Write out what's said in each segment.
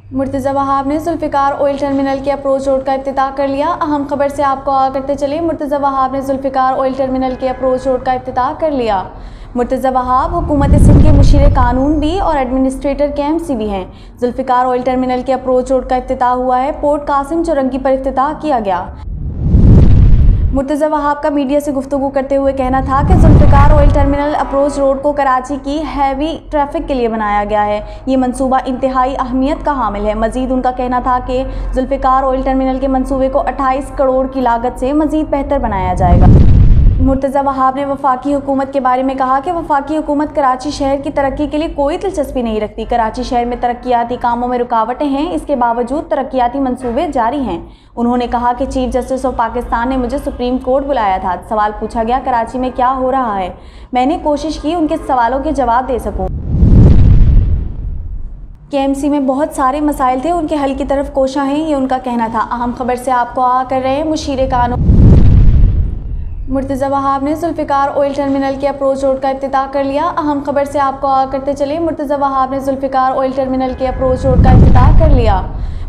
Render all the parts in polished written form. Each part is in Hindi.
मुर्तज़ा वहाब ने जुल्फ़िकार ऑयल टर्मिनल के अप्रोच रोड का इफ्तिताह कर लिया। अहम खबर से आपको आगाह करते चले। मुर्तज़ा वहाब ने जुल्फ़िकार ऑयल टर्मिनल के अप्रोच रोड का इफ्तिताह कर लिया। मुर्तज़ा वहाब हुकूमत सिंध के मुशीर कानून भी और एडमिनिस्ट्रेटर के एमसी भी हैं। जुल्फ़िकार ऑयल टर्मिनल के अप्रोच रोड का इफ्तिताह हुआ है। पोर्ट कासिम चौरंगी पर इफ्तिताह किया गया। मुर्तज़ा वहाब का मीडिया से गुफ्तगू करते हुए कहना था कि Zulfiqar oil terminal approach road को कराची की हैवी ट्रैफिक के लिए बनाया गया है। ये मंसूबा इंतहाई अहमियत का हामिल है। मज़ीद उनका कहना था कि जुल्फ़िकार ऑयल टर्मिनल के मंसूबे को 28 करोड़ की लागत से मज़ीद बेहतर बनाया जाएगा। मुर्तज़ा वहाब ने वफाकी हुकूमत के बारे में कहा कि वफाकी हुकूमत कराची शहर की तरक्की के लिए कोई दिलचस्पी नहीं रखती। कराची शहर में तरक्याती कामों में रुकावटें हैं, इसके बावजूद तरक्याती मंसूबे जारी हैं। उन्होंने कहा कि चीफ जस्टिस ऑफ पाकिस्तान ने मुझे सुप्रीम कोर्ट बुलाया था। सवाल पूछा गया कराची में क्या हो रहा है। मैंने कोशिश की उनके सवालों के जवाब दे सकूँ। केएमसी में बहुत सारे मसाइल थे, उनके हल की तरफ कोशा हैं, ये उनका कहना था। अहम खबर से आपको आगाह कर रहे हैं मुशीर कानून। मुर्तज़ा वहाब ने जुल्फ़िकार ऑयल टर्मिनल के अप्रोच रोड का इफ्तिताह कर लिया। अहम खबर से आपको आगाह करते चले। मुर्तज़ा वहाब ने जुल्फ़िकार ऑयल टर्मिनल के अप्रोच रोड का इफ्तिताह कर लिया।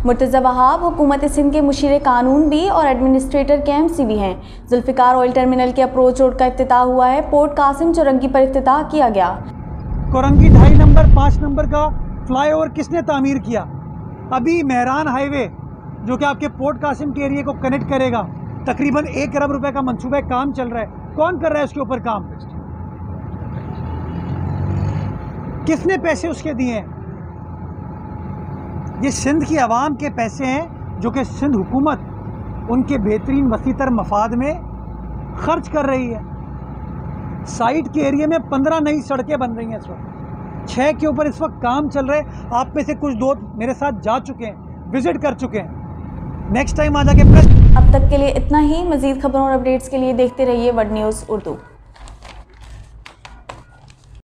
मुर्तज़ा वहाब हुकूमत सिंध के मुशीर कानून भी और एडमिनिस्ट्रेटर के एमसी भी हैं। जुल्फ़िकार ऑयल टर्मिनल के अप्रोच रोड का इफ्तिताह हुआ है। पोर्ट कासिम चौरंगी पर इफ्तिताह किया गया। कोरंगी 2.5 नंबर 5 नंबर का फ्लाईओवर किसने तामीर किया? अभी मेहरान हाईवे जो कि आपके पोर्ट कासिम के एरिया को कनेक्ट करेगा, तकरीबन 1 अरब रुपए का मंसूबा काम चल रहा है। कौन कर रहा है उसके ऊपर काम? किसने पैसे उसके दिए हैं? ये सिंध की आवाम के पैसे हैं जो कि सिंध हुकूमत उनके बेहतरीन वसीतर मफाद में खर्च कर रही है। साइट के एरिया में 15 नई सड़कें बन रही हैं इस वक्त, 6 के ऊपर इस वक्त काम चल रहे हैं। आप में से कुछ दोस्त मेरे साथ जा चुके हैं, विजिट कर चुके हैं। नेक्स्ट टाइम आ जाके प्रेस। अब तक के लिए इतना ही। मज़ीद खबरों और अपडेट्स के लिए देखते रहिए वर्ल्ड न्यूज़ उर्दू।